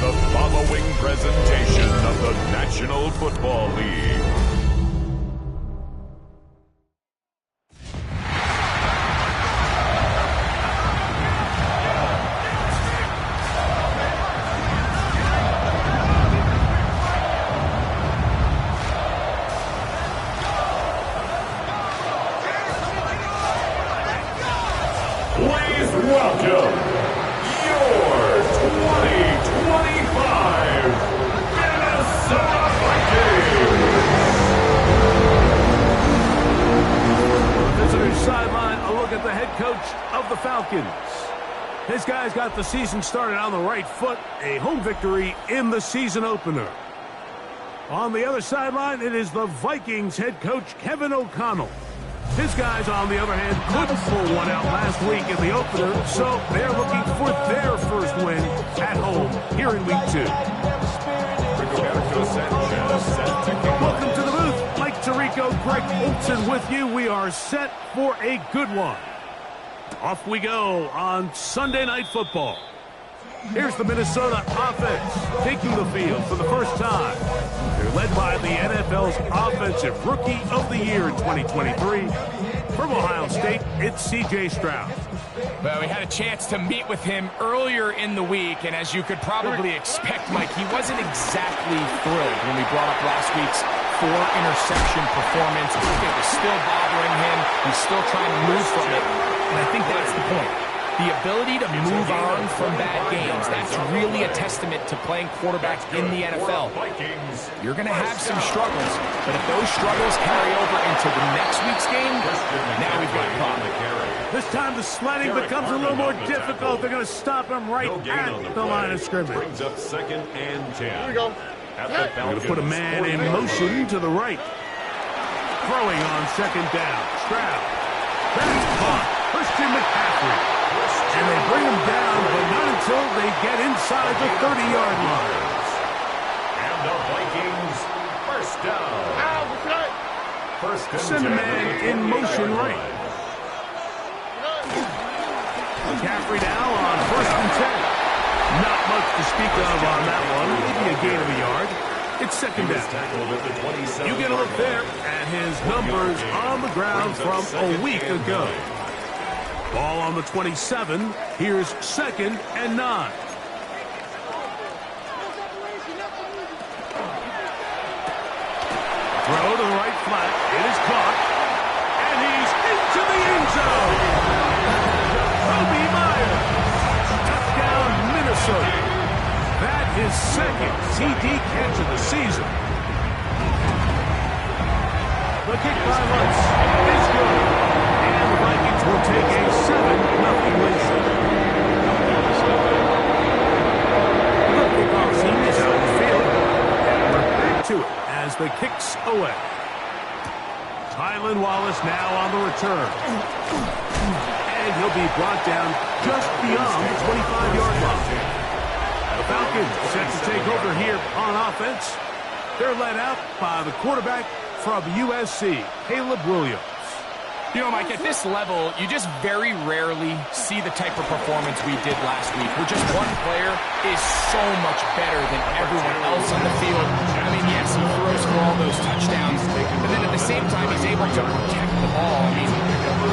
the following presentation of the National Football League. Please welcome your 2025 Minnesota Vikings! On the visitor's sideline, a look at the head coach of the Falcons. His guys got the season started on the right foot, a home victory in the season opener. On the other sideline, it is the Vikings head coach Kevin O'Connell. His guys, on the other hand, couldn't pull one out last week in the opener, so they're looking for their first win at home here in Week 2. Welcome to the booth. Mike Tirico, Greg Olson with you. We are set for a good one. Off we go on Sunday Night Football. Here's the Minnesota offense taking the field for the first time. They're led by the NFL's Offensive Rookie of the Year in 2023. From Ohio State, it's C.J. Stroud. Well, we had a chance to meet with him earlier in the week, and as you could probably expect, Mike, he wasn't exactly thrilled when we brought up last week's 4-interception performance. It was still bothering him. He's still trying to move from it, and I think that's the point. The ability to move on from bad games, that's really a testament to playing quarterback in the NFL. You're going to have some struggles, but if those struggles carry over into the next week's game, now we've got a problem. This time the sledding becomes a little more difficult. They're going to stop him right at the line of scrimmage. Brings up 2nd and 10. Here we go. They're going to put a man in motion to the right. Throwing on 2nd down. Stroud. That's caught. Christian McCaffrey. And they bring him down, but not until they get inside the 30-yard line. And the Vikings first down. First and Send a man in motion right. McCaffrey now on 1st and 10. Not much to speak of on that one. Maybe a gain of a yard. It's 2nd down. You get a look there at his numbers on the ground from a week ago. Ball on the 27. Here's 2nd and 9. Throw to the right flat. It is caught. And he's into the end zone. Kobe Myers. Touchdown, Minnesota. That is 2nd TD catch of the season. The kick by Lutz is good. And the Vikings will take a 7-0 win. The kickoff team is out of the field. And we're back to it as the kicks away. Tylan Wallace now on the return. And he'll be brought down just beyond the 25-yard line. The Falcons set to take over here on offense. They're led out by the quarterback from USC, Caleb Williams. You know, Mike, at this level, you just very rarely see the type of performance we did last week, where just one player is so much better than everyone else on the field. I mean, yes, he throws for all those touchdowns, but then at the same time, he's able to protect the ball. I mean,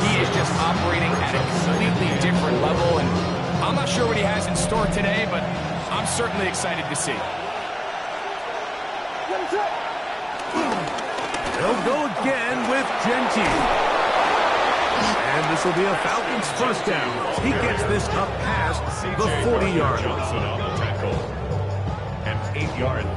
he is just operating at a completely different level, and I'm not sure what he has in store today, but I'm certainly excited to see. They'll go again with Gentile. And this will be a Falcons first down. He gets this up past the 40-yard line.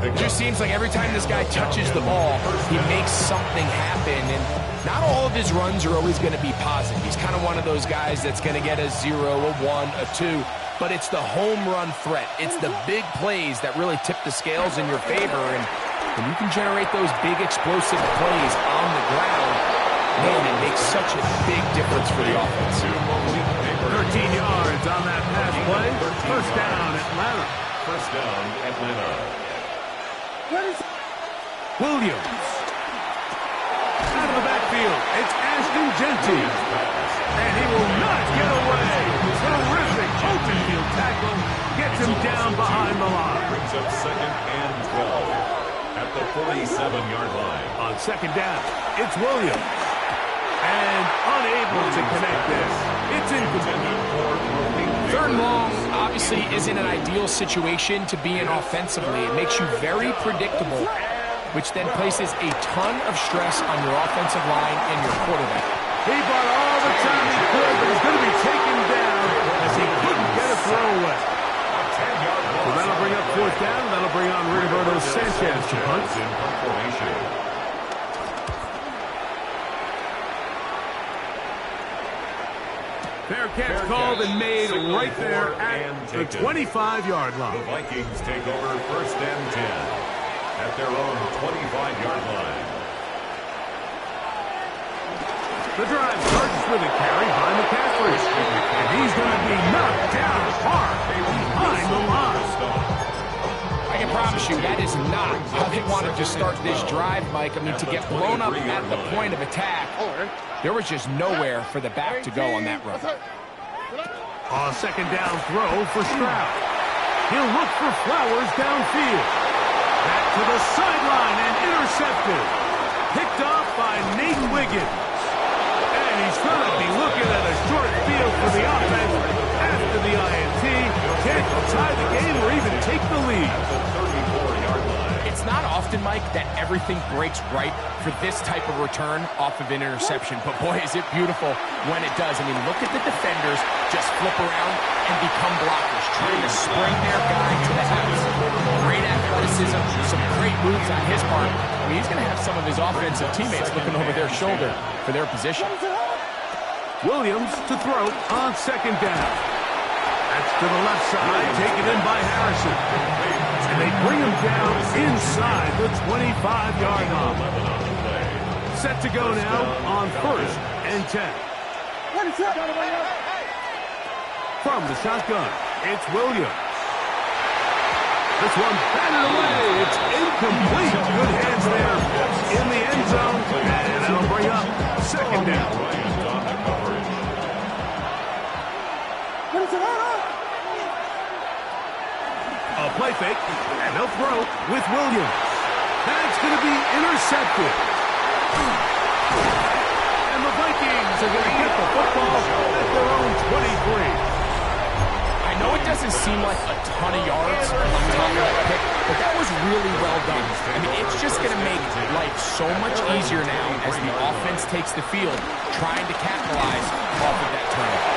It just seems like every time this guy touches the ball, he makes something happen. And not all of his runs are always going to be positive. He's kind of one of those guys that's going to get a 0, a 1, a 2. But it's the home run threat. It's the big plays that really tip the scales in your favor. And when you can generate those big explosive plays on the ground, man, it makes such a big difference for the offense. 13 yards on that pass play. First down, Atlanta. First down, Atlanta. Williams. Out of the backfield, it's Ashton Gentile. And he will not get away. Terrific open field tackle. Gets him down behind the line. Brings up second and 12 at the 47-yard line. On second down, it's Williams. And unable to connect this. It's incomplete. Third and long obviously isn't an ideal situation to be in offensively. It makes you very predictable, which then places a ton of stress on your offensive line and your quarterback. He bought all the time he could, but he's going to be taken down as he couldn't get a throw away. So that'll bring up fourth down. That'll bring on Roberto Sanchez to punt. Fair catch called and made right there at the 25-yard line. The Vikings take over first and 10 at their own 25-yard line. The drive starts with a carry by McCaffrey. And he's going to be knocked down hard behind the line. I can promise you that is not how they wanted to start this drive, Mike. I mean, to get blown up at the point of attack, there was just nowhere for the back to go on that run. On second down throw for Stroud. He'll look for Flowers downfield. Back to the sideline and intercepted. Picked off by Nate Wiggins. And he's going to be looking at a short field for the offense after the INT. Can't tie the game or even take the lead. It's not often, Mike, that everything breaks right for this type of return off of an interception. But boy, is it beautiful when it does. I mean, look at the defenders just flip around and become blockers, trying to spring their guy to the house. Great athleticism, some great moves on his part. I mean, he's going to have some of his offensive teammates looking over their shoulder for their position. Williams to throw on second down. That's to the left side, taken in by Harrison. And they bring him down inside the 25-yard line. Set to go now on first and 10. From the shotgun, it's Williams. This one batted away. It's incomplete. Good hands there in the end zone. And that'll bring up second down. A play fake, and they'll throw with Williams. That's going to be intercepted. And the Vikings are going to get the football at their own 23. I know it doesn't seem like a ton of yards on top of that pick, but that was really well done. I mean, it's just going to make life so much easier now as the offense takes the field, trying to capitalize off of that turnover.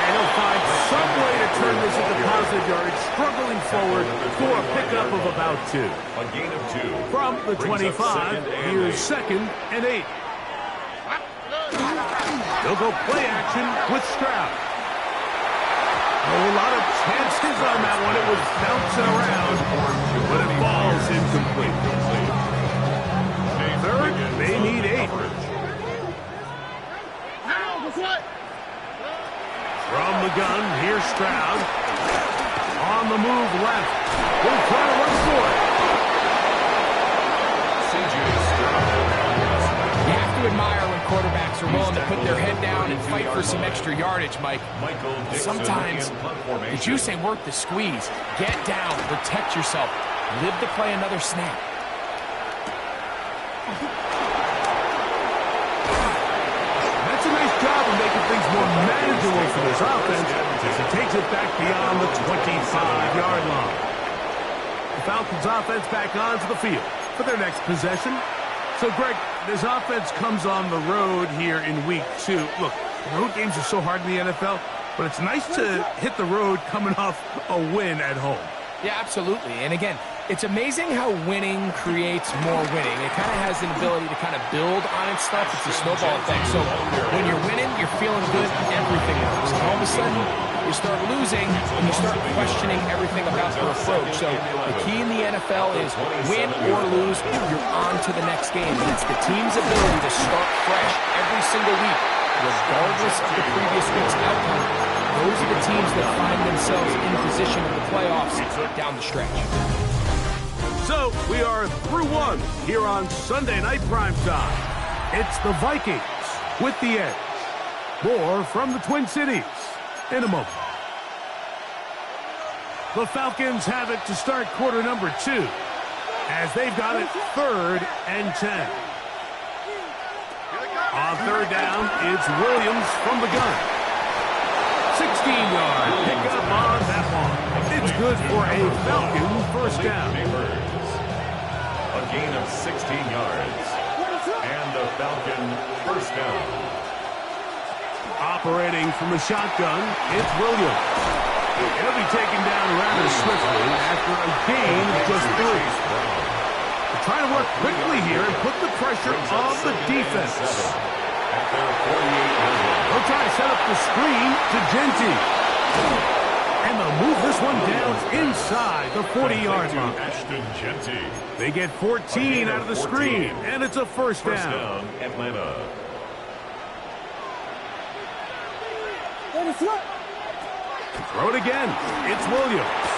And he'll find some way to turn this into positive yardage, struggling forward for a pickup of about 2. A gain of 2. From the 25, here's second and 8. They'll go play action with Stroud. A lot of chances on that one. It was bouncing around, but it falls incomplete. Third, they need 8. From the gun, here's Stroud. On the move left. He'll try to run for it. You have to admire when quarterbacks are willing to put their head down and fight for some extra yardage, Mike. Sometimes the juice ain't worth the squeeze. Get down, protect yourself, live to play another snap. That's a nice job of making things more manageable for this offense as he takes it back beyond the 25-yard line. The Falcons offense back onto the field for their next possession. So, Greg, this offense comes on the road here in week 2. Look, road games are so hard in the NFL, but it's nice to hit the road coming off a win at home. Yeah, absolutely. And again, it's amazing how winning creates more winning. It kind of has an ability to kind of build on its stuff. It's a snowball effect. So when you're winning, you're feeling good, everything works. And all of a sudden, you start losing, and you start questioning everything about your approach. So the key in the NFL is win or lose, you're on to the next game. And it's the team's ability to start fresh every single week, regardless of the previous week's outcome. Those are the teams that find themselves in position of the playoffs down the stretch. So we are through one here on Sunday Night Primetime. It's the Vikings with the edge. More from the Twin Cities in a moment. The Falcons have it to start quarter number 2, as they've got it 3rd and 10. On 3rd down, it's Williams from the gun. 16-yard pickup on that one. It's good for a Falcon first down. A gain of 16 yards. And the Falcon first down. Operating from the shotgun, it's Williams. He'll be taken down rather swiftly after a gain of just 3. They're trying to work quickly here and put the pressure on the defense. They'll try to set up the screen to Genty. And they'll move this one down inside the 40-yard line. They get 14 out of the screen, and it's a first down. Atlanta. Throw it again. It's Williams.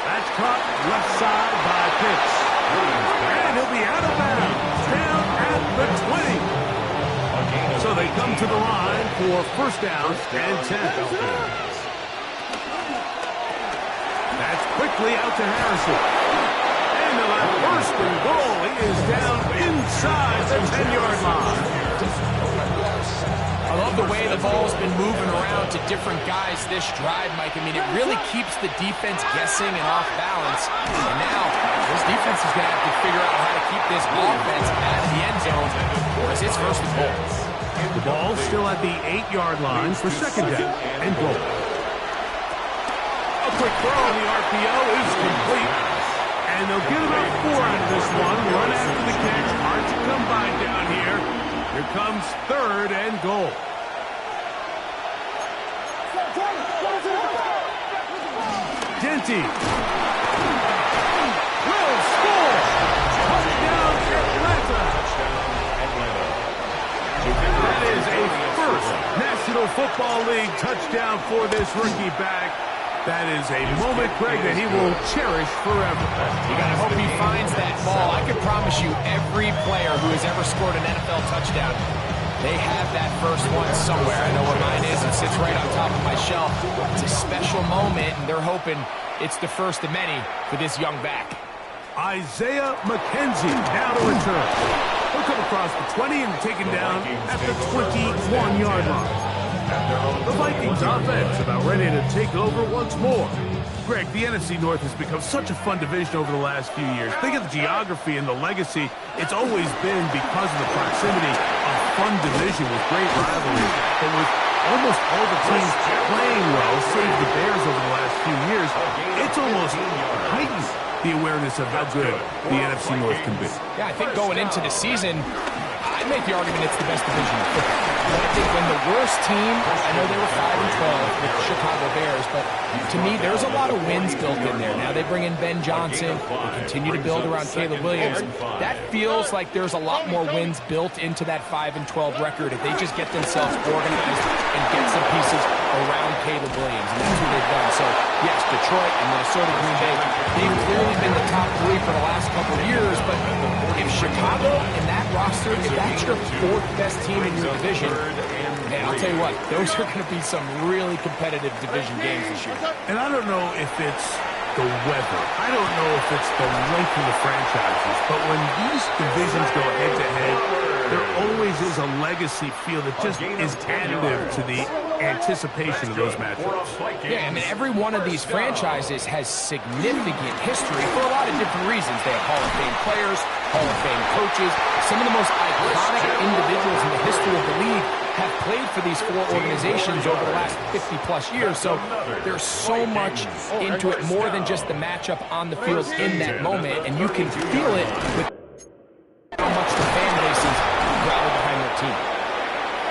That's caught left side by Pitts. And he'll be out of bounds, down at the 20. So they come to the line for first down and 10. That's quickly out to Harrison. And the first and goal is down inside the 10-yard line. I love the way the ball's been moving around to different guys this drive, Mike. I mean, it really keeps the defense guessing and off balance. And now, this defense is going to have to figure out how to keep this offense out of the end zone as it's first and goal. The ball's still at the 8-yard line for second down and goal. A quick throw on the RPO is complete. And they'll get about 4 out of this one. Run after the catch. Hard to come by down here. Here comes third and goal. Genty will score. Touchdown Atlanta. That is a first National Football League touchdown for this rookie back. That is a moment, Greg, that he will cherish forever. You got to hope he finds that ball. I can promise you every player who has ever scored an NFL touchdown, they have that first one somewhere. I know where mine is. It sits right on top of my shelf. It's a special moment, and they're hoping it's the first of many for this young back. Isaiah McKenzie now to return. He'll come across the 20 and taken down at the 21-yard line. The Vikings offense about ready to take over once more. Greg, the NFC North has become such a fun division over the last few years. Think of the geography and the legacy. It's always been because of the proximity a fun division with great rivalry. But with almost all the teams playing well, save the Bears over the last few years, it's almost heightened the awareness of how good the NFC North can be. Yeah, I think going into the season, I'd make the argument it's the best division in football. But I think when the worst team, I know they were 5-12 with the Chicago Bears, but to me, there's a lot of wins built in there. Now they bring in Ben Johnson. They continue to build around Caleb Williams. That feels like there's a lot more wins built into that 5-12 record if they just get themselves organized and get some pieces around Caleb Williams. And that's what they've done. So, yes, Detroit and Minnesota, Green Bay, they've clearly been the top 3 for the last couple of years, but if Chicago and that roster, if that's your 4th best team in your division, man, I'll tell you what, those are going to be some really competitive division games this year. And I don't know if it's the weather. I don't know if it's the length of the franchises, but when these divisions go head-to-head, there always is a legacy feel that just is additive to the anticipation of those matchups. Yeah, I mean, every one of these franchises has significant history for a lot of different reasons. They have Hall of Fame players, Hall of Fame coaches. Some of the most iconic individuals in the history of the league have played for these 4 organizations over the last 50-plus years. So there's so much into it, more than just the matchup on the field in that moment. And you can feel it with how much the fan bases rally behind their team.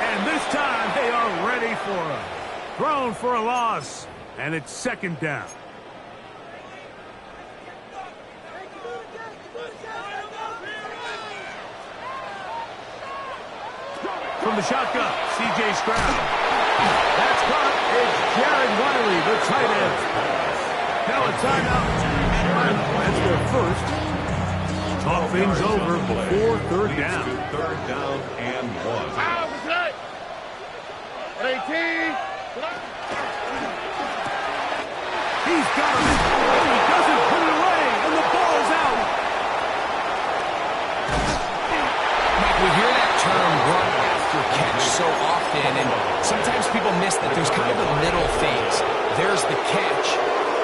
And this time they are ready for it. Thrown for a loss, and it's second down. From the shotgun, C.J. Stroud. That's caught. It's Jared Wiley, the tight end. Now a timeout. That's their first. Talk things over before third down. Third down and 1. 18. He's got him. And he doesn't put it away, and the ball's out. Mike, we hear that term run after catch so often, and sometimes people miss that there's kind of a middle phase. There's the catch,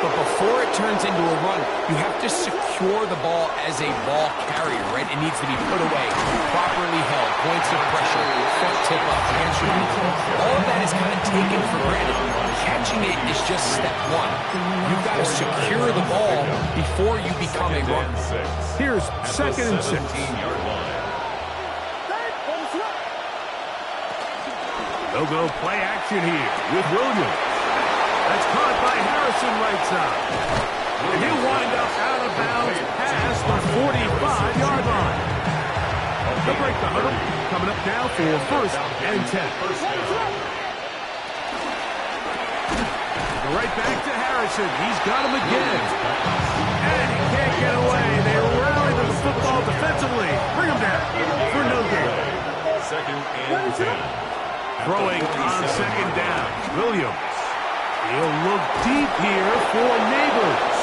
but before it turns into a run, you have to secure the ball as a ball carrier, right? It needs to be put away, properly held, points of pressure, front tip up, hands release. All of that is kind of taken for granted. Catching it is just step one. You've got to secure the ball before you become a runner. Here's 2nd and 6. They'll go play action here with Williams. That's caught by Harrison right side. And he'll wind up out of bounds past the 45-yard line. They'll break the huddle. Coming up now for 1st and 10. Right back to Harrison. He's got him again. And he can't get away. They rally to the football defensively. Bring him down for no gain. 2nd and 10. Throwing on 2nd down. Williams. He'll look deep here for Neighbors.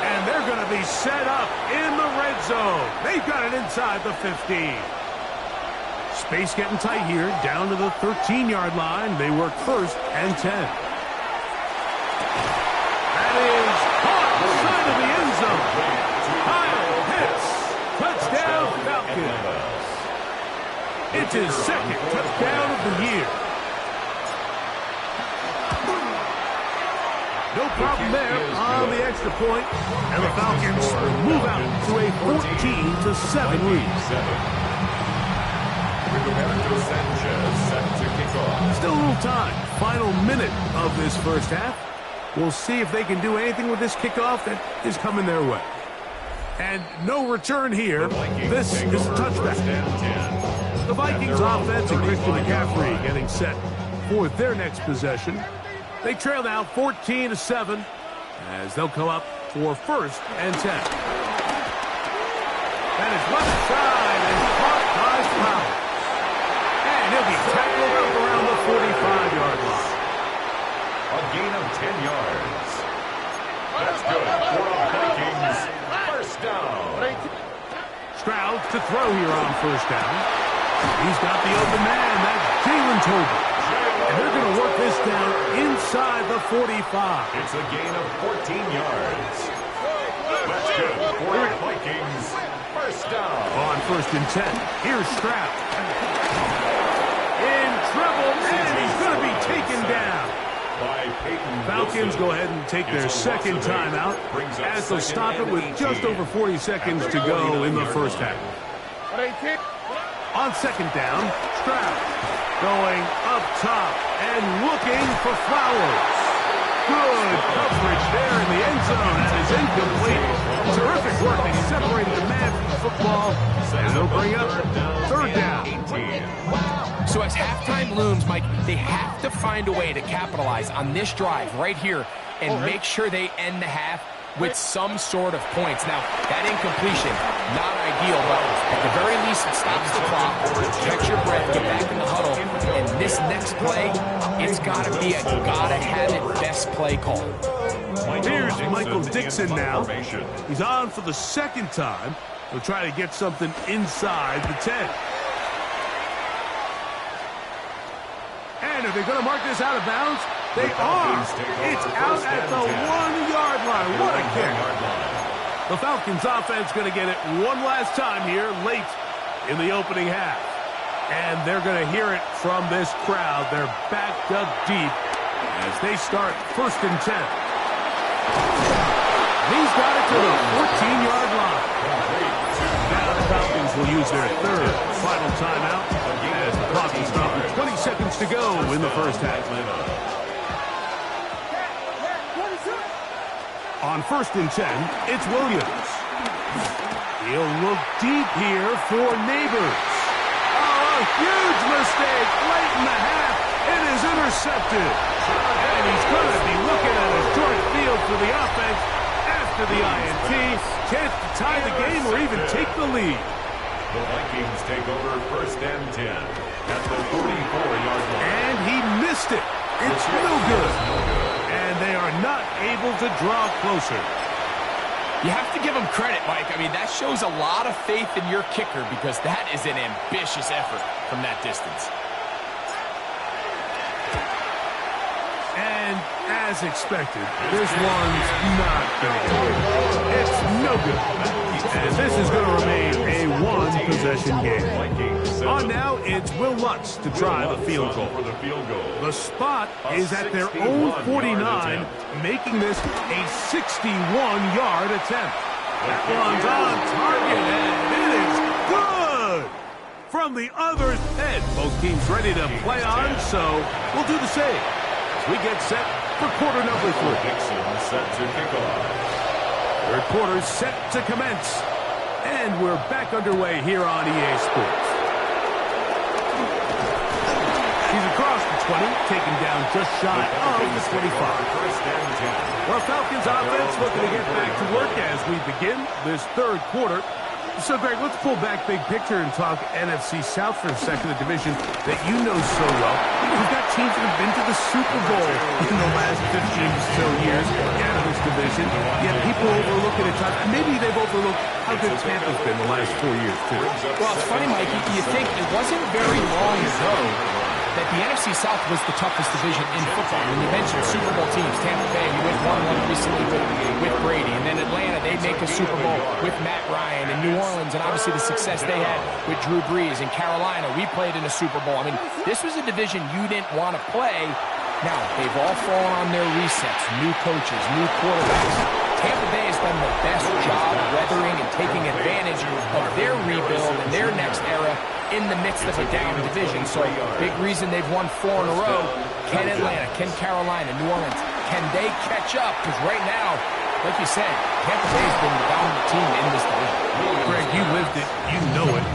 And they're going to be set up in the red zone. They've got it inside the 15. Space getting tight here. Down to the 13-yard line. They work 1st and 10. That is caught side of the end zone. Kyle hits. Touchdown Falcons. It's his 2nd touchdown of the year. No problem there on the extra point, and the Falcons move out to a 14-7 lead. Roberto Sanchez set to kick off. Still a little time. Final minute of this first half. We'll see if they can do anything with this kickoff that is coming their way. And no return here. This is a touchback. The Vikings offense and Christian McCaffrey getting set for their next possession. They trail now 14-7 as they'll come up for 1st and 10. That is left side and caught by Flowers. And he'll be tackled up around the 45-yard line. A gain of 10 yards. That's good for the Vikings. 1st down. Stroud to throw here on 1st down. He's got the open man. That's Jalen Tolbert. And they're going to work this down inside the 45. It's a gain of 14 yards. That's good for the Vikings. 1st down. On 1st and 10. Here's Stroud. In trouble, and he's going to be taken down. Falcons go ahead and take their 2nd timeout as they'll stop it with just over 40 seconds to go in the first half. On 2nd down, Stroud going up top and looking for Flowers. Good coverage there in the end zone. That is incomplete. Terrific work. They separated the man from the football, and they'll bring up 3rd down. So as halftime looms, Mike, they have to find a way to capitalize on this drive right here and make sure they end the half with some sort of points. Now, that incompletion, not ideal, but at the very least, it stops the clock. Catch your breath, get back in the huddle, and this next play, it's got to be a gotta-have-it best play call. Here's Michael Dixon now. He's on for the 2nd time. He'll try to get something inside the 10. And are they going to mark this out of bounds? They are. It's out at the 1-yard line. What a kick. The Falcons offense going to get it one last time here late in the opening half. And they're going to hear it from this crowd. They're backed up deep as they start 1st and 10. He's got it to the 14-yard line. Now the Falcons will use their 3rd final timeout as the clock is stopped with 20 seconds to go in the first half. On 1st and 10, it's Williams. He'll look deep here for Neighbors. Oh, a huge mistake late in the half. It is intercepted. And he's going to be looking at a short field for the offense after the INT. Chance to tie the game or even take the lead. The Vikings take over 1st and 10 at the 44-yard line. And he missed it. It's no good. And they are not able to draw closer. You have to give them credit, Mike. I mean, that shows a lot of faith in your kicker because that is an ambitious effort from that distance. And as expected, this one's not going to go. It's no good. And this is going to remain a one-possession game. On now, it's Will Lutz to try the field goal. The spot is at their own 49, making this a 61-yard attempt. That one's on target, and it is good! From the other's head, both teams ready to play on, so we'll do the same. We get set for quarter number 3. Set to kick off. Third quarter set to commence. And we're back underway here on EA Sports. He's across the 20, taken down just shy of the 25. Well, Falcons offense looking to get back to work as we begin this third quarter. So, Greg, let's pull back big picture and talk NFC South for a second, the division that you know so well. We've got teams that have been to the Super Bowl in the last 15 or so years out of this division. Yet people overlook it at times. Maybe they've overlooked how good Tampa's been the last 4 years, too. Well, it's funny, Mike. You think it wasn't very long ago that the NFC South was the toughest division in football. When you mentioned Super Bowl teams, Tampa Bay, you went 1-1 recently with Brady, and then Atlanta, they make a Super Bowl with Matt Ryan, and New Orleans, and obviously the success they had with Drew Brees. In Carolina, we played in a Super Bowl. I mean, this was a division you didn't want to play. Now, they've all fallen on their resets, new coaches, new quarterbacks. Tampa Bay has done the best job weathering and taking advantage of their rebuild and their next era in the midst of a down division. So, big reason they've won 4 in a row. Can Atlanta, can Carolina, New Orleans, can they catch up? Because right now, like you said, Tampa Bay has been the dominant team in this division. Greg, you lived it, you know it.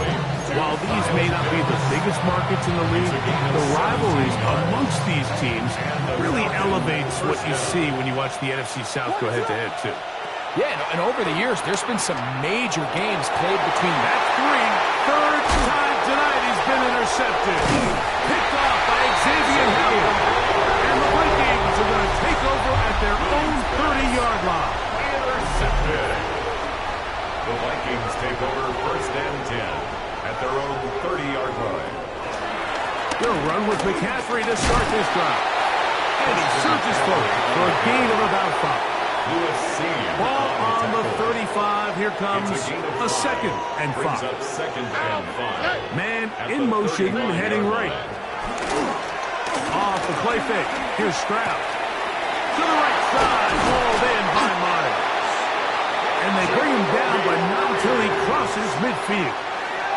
While these may not be the biggest markets in the league, the rivalries amongst these teams really elevates what you see when you watch the NFC South go head-to-head, too. Yeah, and over the years, there's been some major games played between that. Third time tonight he's been intercepted. Picked off by Xavier Howard. And the Vikings are going to take over at their own 30-yard line. Intercepted. The Vikings take over first and 10 at their own 30-yard line. They'll run with McCaffrey to start this drive. And he surges forward for a gain of about 5. Ball on the 35. Here comes a second and 5. Man in motion, heading right. Off the play fake. Here's Stroud. To the right side. Hauled in by Myers. And they bring him down, but not until he crosses midfield.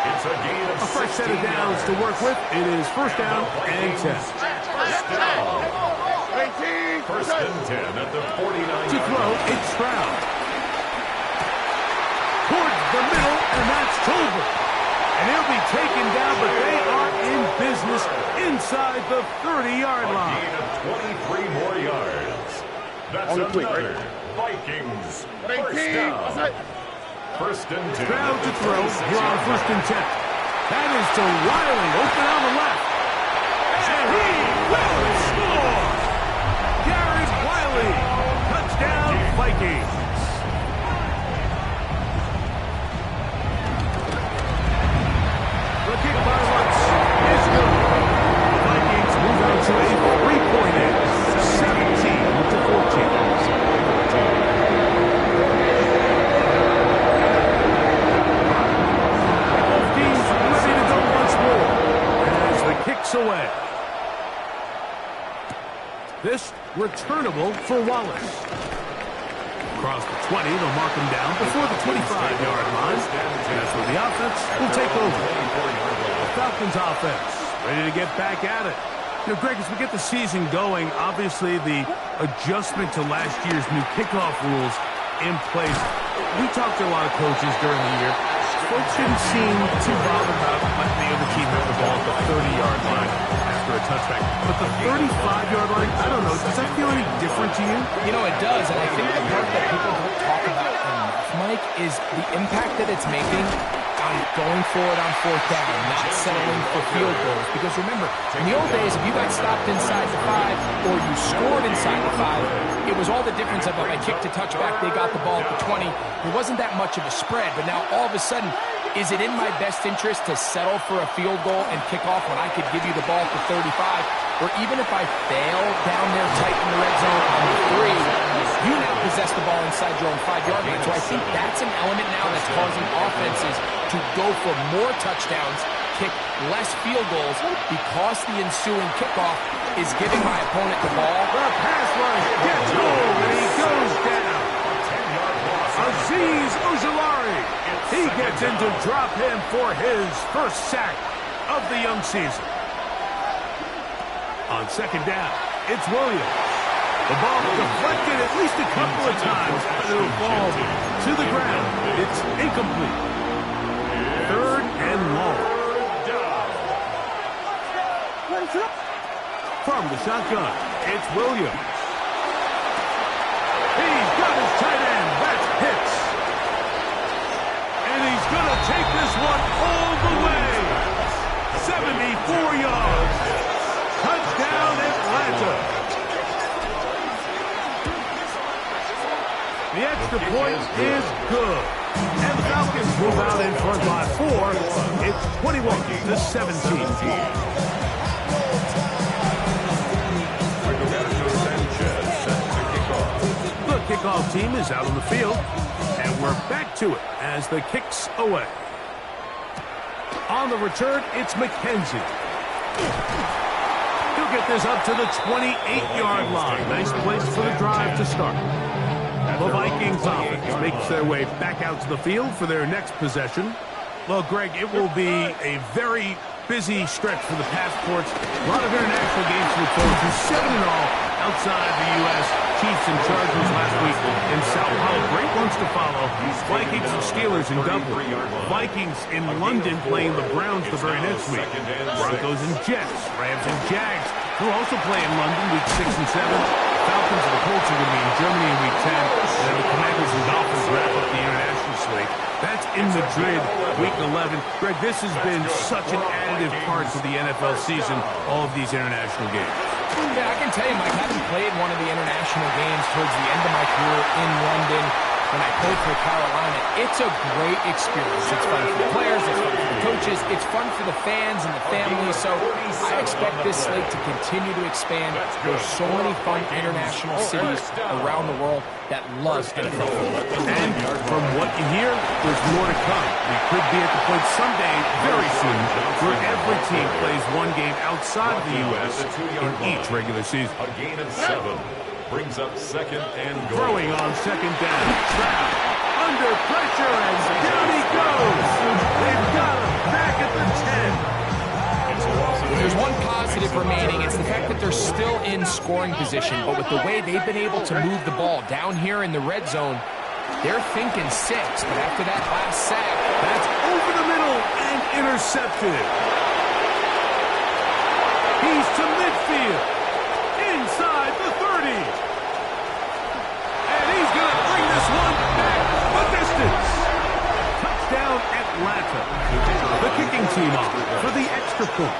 It's a gain of a fresh set of downs to work with. It is first down and 10. First and 10 at the 49. To throw, it's Stroud. Towards the middle, and that's Tolbert. And he'll be taken down, but they are in business inside the 30-yard line. A gain of 23 more yards. That's another Vikings first down. First and 10. Stroud to throw here on first and 10. That is to Riley, open on the left. And he will score! Jared Wiley, touchdown Vikings. The kick by Lutz is good. The Vikings move on to a 3-point edge, 17-14. Both teams ready to go once more as the kick's away. This returnable for Wallace. Across the 20, they'll mark him down before the 25-yard line. That's where the offense will take over. The Falcons offense ready to get back at it. You know, Greg, as we get the season going, obviously the adjustment to last year's new kickoff rules in place. We talked to a lot of coaches during the year. Folks didn't seem too bothered about letting the other team have the ball at the 30-yard line after a touchback. But the 35-yard line, I don't know, does that feel any different to you? You know, it does, and I think the part that people don't talk about enough, Mike, is the impact that it's making on going for it on fourth down, not settling for field goals. Because remember, in the old days, if you got stopped inside the 5 or you scored inside the 5, it was all the difference of if I kicked a touchback, they got the ball at the 20. There wasn't that much of a spread, but now all of a sudden, is it in my best interest to settle for a field goal and kick off when I could give you the ball at the 35? Or even if I fail down there tight in the red zone on the 3, you now possess the ball inside your own 5-yard line. So I think that's an element now that's causing offenses to go for more touchdowns, kick less field goals, because the ensuing kickoff is giving my opponent the ball. The pass rush gets home and he goes down. Azeez Ojulari. He gets in to drop him for his first sack of the young season. On second down, it's Williams. The ball deflected at least a couple of times, but it'll fall to the ground. It's incomplete. Third and long. From the shotgun, it's Williams. He's got his tight end. That's Hicks. And he's going to take this one all the way. 74 yards. Touchdown, Atlanta. The extra point is good. And the Falcons move out in front by 4. It's 21-17. The kickoff team is out on the field, and we're back to it as the kick's away. On the return, it's McKenzie. He'll get this up to the 28-yard line. Nice place for the drive to start. The Vikings offense makes their way back out to the field for their next possession. Well, Greg, it will be a very busy stretch for the passports. A lot of international games to look forward to. 7 in all outside the U.S. Chiefs and Chargers last week in Sao Paulo. Great ones to follow. Vikings and Steelers in Dublin. Vikings in London playing the Browns the very next week. Broncos and Jets. Rams and Jags will also play in London week 6 and 7. Falcons and the Colts are going to be in Germany in week 10. And then the Commanders and Dolphins wrap up the international slate. That's in Madrid, week 11. Greg, this has been such an additive part to the NFL season, all of these international games. Yeah, I can tell you, Mike, having played one of the international games towards the end of my career in London, when I played for Carolina, it's a great experience. It's fun for the players, it's fun for the coaches, it's fun for the fans and the families. So I expect this slate to continue to expand. There's so many fun international cities around the world that love NFL football. And from what you hear, there's more to come. We could be at the point someday, very soon, where every team plays one game outside of the U.S. in each regular season. A gain of 7. Brings up second and goal. Throwing on second down. Stroud under pressure, and down he goes. They've got him back at the 10. There's one positive remaining. It's the fact that they're still in scoring position, but with the way they've been able to move the ball down here in the red zone, they're thinking 6. But after that last sack, that's over the middle and intercepted. He's to midfield. Inside the 30. And he's going to bring this one back the distance. Touchdown, Atlanta. The kicking team on for the extra point.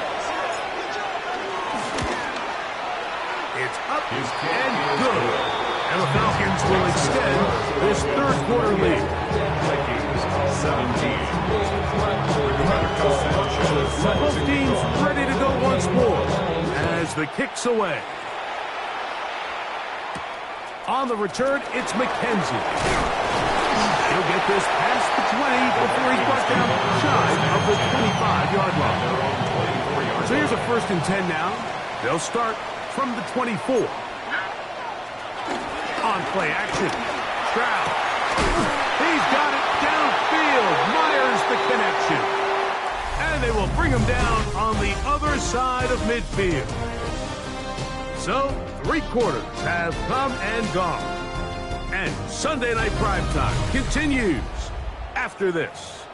It's up and good. And the Falcons will extend this third quarter lead. 17. Both teams ready to go once more as the kick's away. On the return, it's McKenzie. He'll get this past the 20 before he's brought down shy of the 25-yard line. So here's a 1st and 10 now. They'll start from the 24. On play action. Stroud. He's got it downfield. Myers the connection. And they will bring him down on the other side of midfield. So, 3 quarters have come and gone. And Sunday Night Primetime continues after this.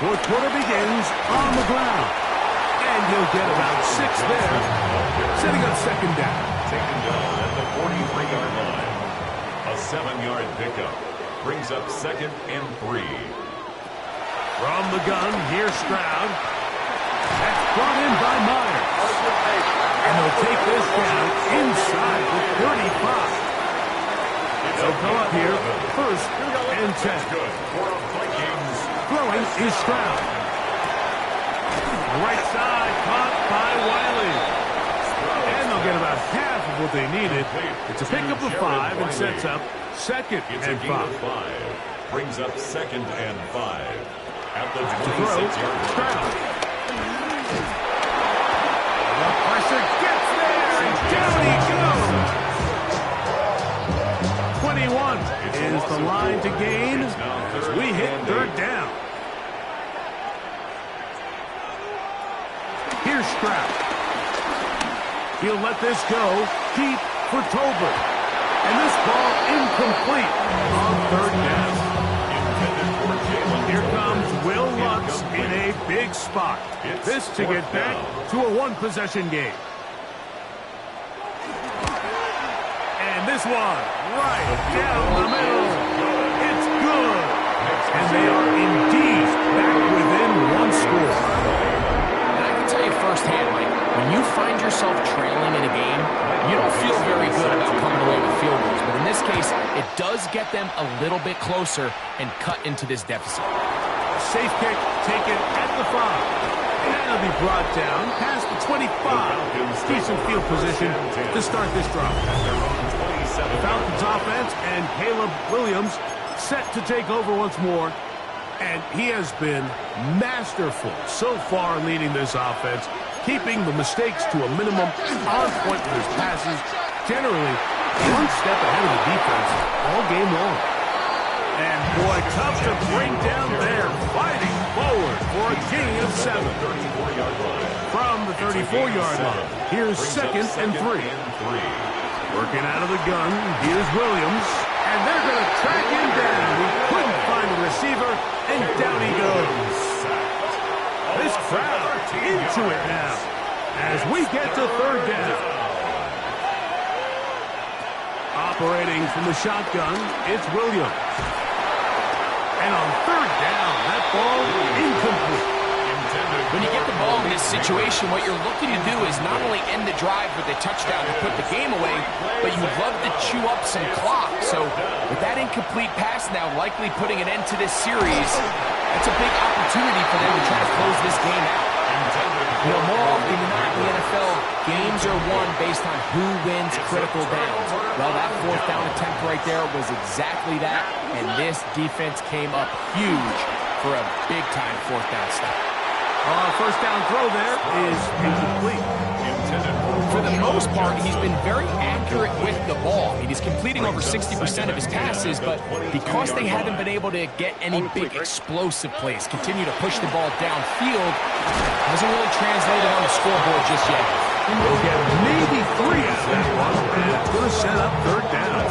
Fourth quarter begins on the ground. And And he'll get about 6 there, setting up second down. Taken down at the 43-yard line. A 7-yard pickup brings up 2nd and 3. From the gun, here's Stroud. That's brought in by Myers. And they'll take this down inside the 35. They'll come up here, 1st and 10. Throwing is Stroud. Right side, caught by Wiley. And they'll get about half of what they needed. It's a pickup of 5 and sets up 2nd and 5. Brings up 2nd and 5. At the to throw, 26-yard line. Stroud. The pressure gets there, and down he goes. 21 is the line to gain as we hit 3rd down. Here's Stroud. He'll let this go deep for Tolbert. And this ball incomplete on 3rd down. Here comes Will Lutz in a big spot. This to get back to a 1-possession game. And this one right down the middle. It's good. And they are indeed back within 1 score. And I can tell you firsthand, Mike, when you find yourself trailing in a game, you don't feel very good about coming away with field goals. But in this case, it does get them a little bit closer and cut into this deficit. Safe kick taken at the 5. And that'll be brought down past the 25. Decent field position to start this drive. Falcons offense and Caleb Williams set to take over once more. And he has been masterful so far leading this offense, keeping the mistakes to a minimum, on point with his passes, generally 1 step ahead of the defense all game long. And boy, tough to bring down there, fighting forward for a gain of 7. From the 34-yard line, here's 2nd and 3. Working out of the gun, here's Williams, and they're going to track him down. He couldn't find a receiver, and down he goes. This crowd into it now as we get to 3rd down. Operating from the shotgun, it's Williams. And on 3rd down, that ball incomplete. When you get the ball in this situation, what you're looking to do is not only end the drive with a touchdown to put the game away, but you'd love to chew up some clock. So with that incomplete pass now likely putting an end to this series, that's a big opportunity for them to try to close this game out. You know, more often than not in the NFL, games are won based on who wins critical downs. Well, that 4th down attempt right there was exactly that, and this defense came up huge for a big-time 4th down stop. First down throw there is incomplete. For the most part, he's been very accurate with the ball. I mean, he's completing over 60% of his passes, but because they haven't been able to get any big explosive plays, continue to push the ball downfield, hasn't really translated on the scoreboard just yet. We'll get maybe 3 out of that one, and it's going to set up 3rd down.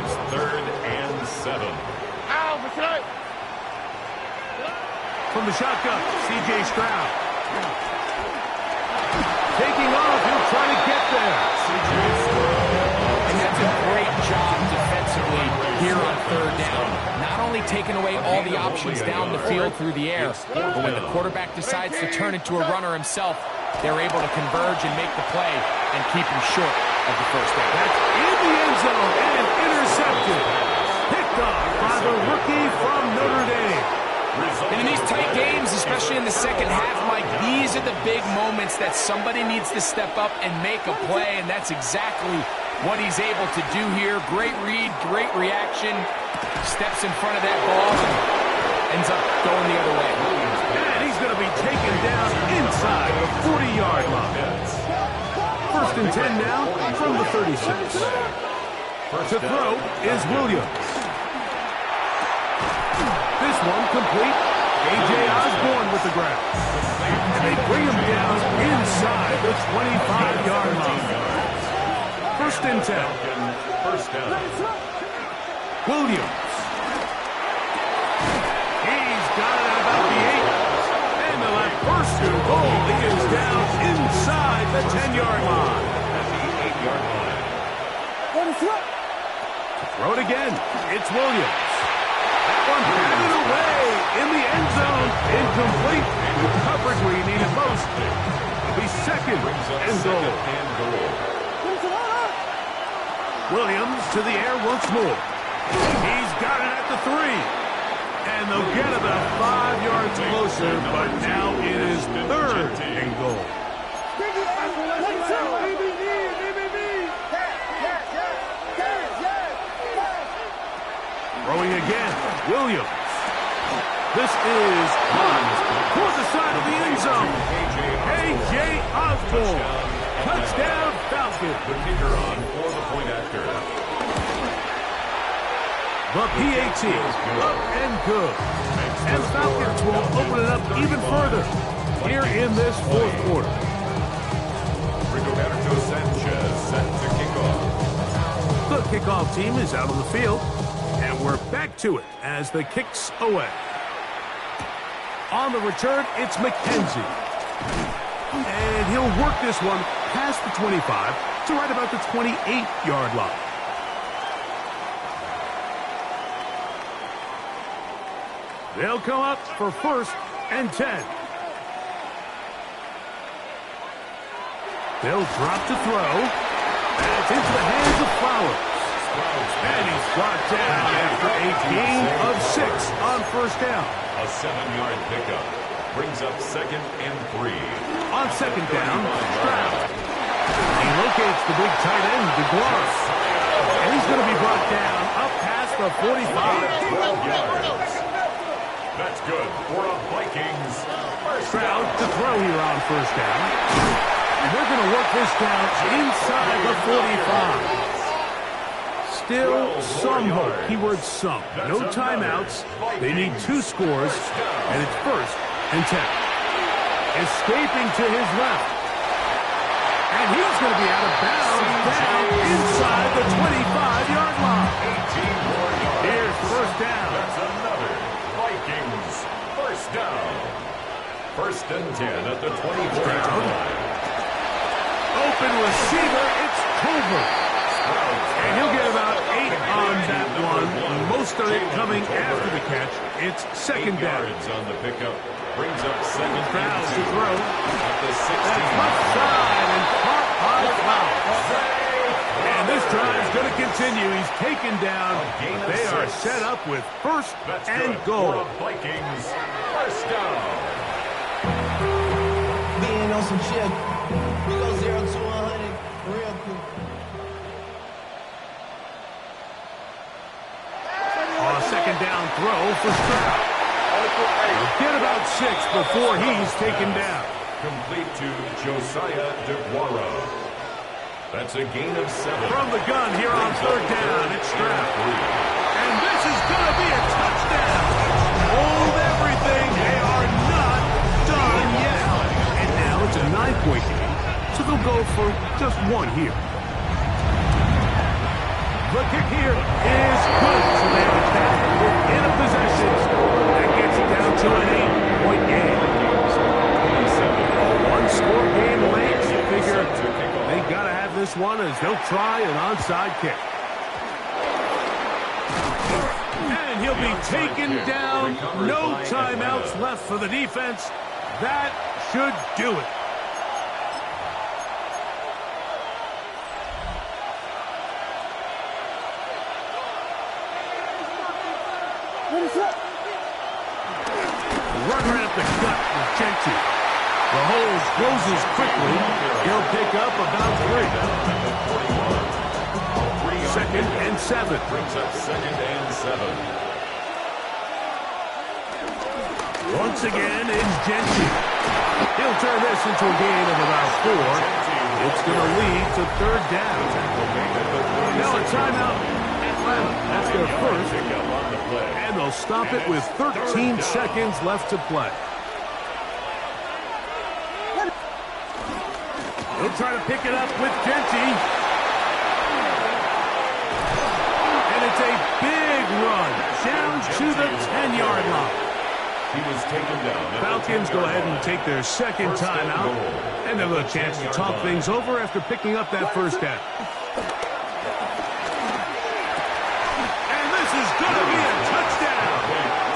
It's 3rd and 7. From the shotgun, C.J. Stroud. Taking off, he'll try to get there. And that's a great job defensively here on 3rd down. Not only taking away all the options down the field through the air, but when the quarterback decides to turn into a runner himself, they're able to converge and make the play and keep him short of the 1st down. That's in the end zone and intercepted. Picked off by the rookie from Notre Dame. And in these tight games, especially in the second half, Mike, these are the big moments that somebody needs to step up and make a play, and that's exactly what he's able to do here. Great read, great reaction, steps in front of that ball and ends up going the other way. And he's going to be taken down inside the 40-yard line. 1st and 10 now from the 36. To throw is Williams. This one complete. A.J. Osborne with the grab. And they bring him down inside the 25-yard line. 1st and 10. First down. Williams. He's got it at about the 8. And they'll have first and Oh, he is down inside the 10-yard line. At the 8-yard line. Throw it again. It's Williams. That one batted away in the end zone. Incomplete. With coverage where you need it most. It'll be second and goal. Williams to the air once more. He's got it at the 3. And they'll get about 5 yards closer, but now it is third and goal. Throwing again, Williams. This is caught toward the side of the end zone. A.J. Osborne. Touchdown, Falcons. The kicker on for the point after. The PAT up and good. And the Falcons will open it up even further here in this fourth quarter. Rigoberto Sanchez set to kick off. The kickoff team is out on the field. And we're back to it as the kick's away. On the return, it's McKenzie. And he'll work this one past the 25 to right about the 28-yard line. They'll come up for 1st and 10. They'll drop to throw. That's into the hands of Flowers. And he's brought down after a gain of 6 on 1st down. A 7-yard pickup brings up 2nd and 3. On 2nd down, Stroud. He locates the big tight end, DeGuara. And he's going to be brought down up past the 45. 12 yards. That's good for a Vikings. Stroud to throw here on 1st down. And they're going to work this down inside the 45. Still some hope. Keyword some. No timeouts. They need 2 scores, and it's 1st and 10. Escaping to his left. And he's going to be out of bounds down inside the 25-yard line. 18 more yards. Here's 1st down. That's another Vikings 1st down. 1st and 10 at the 24-yard line. Open receiver. It's Colbert. And he'll get about 8 on that one. Most of it coming after the catch. It's 2nd down. Yards on the pickup. Brings up 2nd and 2. To throw. At the 16. That's left side and caught by Flowers. And this drive's going to continue. He's taken down. But they are set up with 1st and goal. Vikings 1st down. Being on some shit. We go 0 to 100 real quick. On a 2nd down throw for Stroud. Get about 6 before he's taken down. Complete to Josiah DeGuara. That's a gain of 7. From the gun here on 3rd down, it's Stroud. And this is going to be a touchdown. Hold everything. They are not done yet. And now it's a 9-point game, so they'll go for just 1 here. The kick here is good. So they have it back within a possession. That gets it down to an 8-point game. A 1-score game late. You figure they got to have this one as they'll try an onside kick. And he'll be taken down. No timeouts left for the defense. That should do it. Run right up the gut with Gentry. The hole closes quickly. He'll pick up about 3. 2nd and 7. Brings up 2nd and 7. Once again, it's Gentry. He'll turn this into a gain of about 4. It's going to lead to 3rd down. Now a timeout. Atlanta. That's their 1st. And they'll stop it with 13 seconds left to play. He'll try to pick it up with Gentry. And it's a big run down to the 10-yard line. He was taken down. Falcons go ahead and take their second timeout, and they'll have a chance to talk things over after picking up that first down. And this is going to be a touchdown.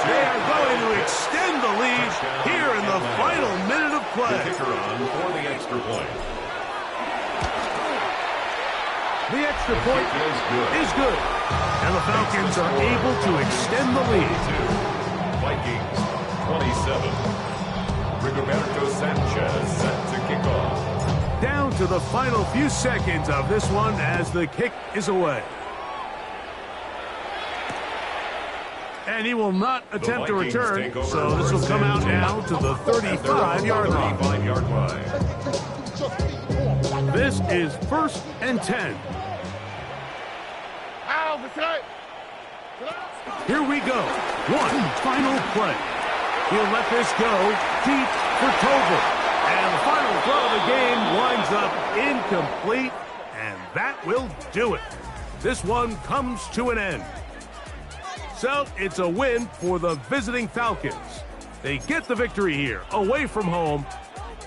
They are going to extend the lead here in the final minute of play. The kicker on for the extra point. The extra point is good. And the Falcons are able to extend the lead. Vikings 27. Rigoberto Sanchez set to kick off. Down to the final few seconds of this one as the kick is away. And he will not attempt to return, so this will come out now to the 35-yard line. This is 1st and 10. Here we go. One final play. He'll let this go deep for Tobin. And the final throw of the game winds up incomplete, and that will do it. This one comes to an end. So it's a win for the visiting Falcons. They get the victory here, away from home,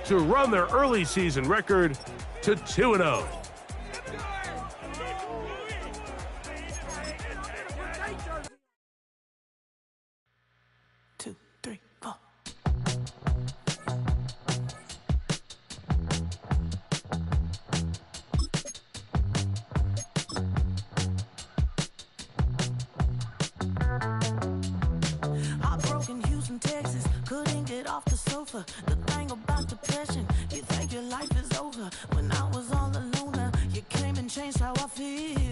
to run their early season record to 2-0. Texas, couldn't get off the sofa. The thing about depression, you think your life is over. When I was all alone, you came and changed how I feel.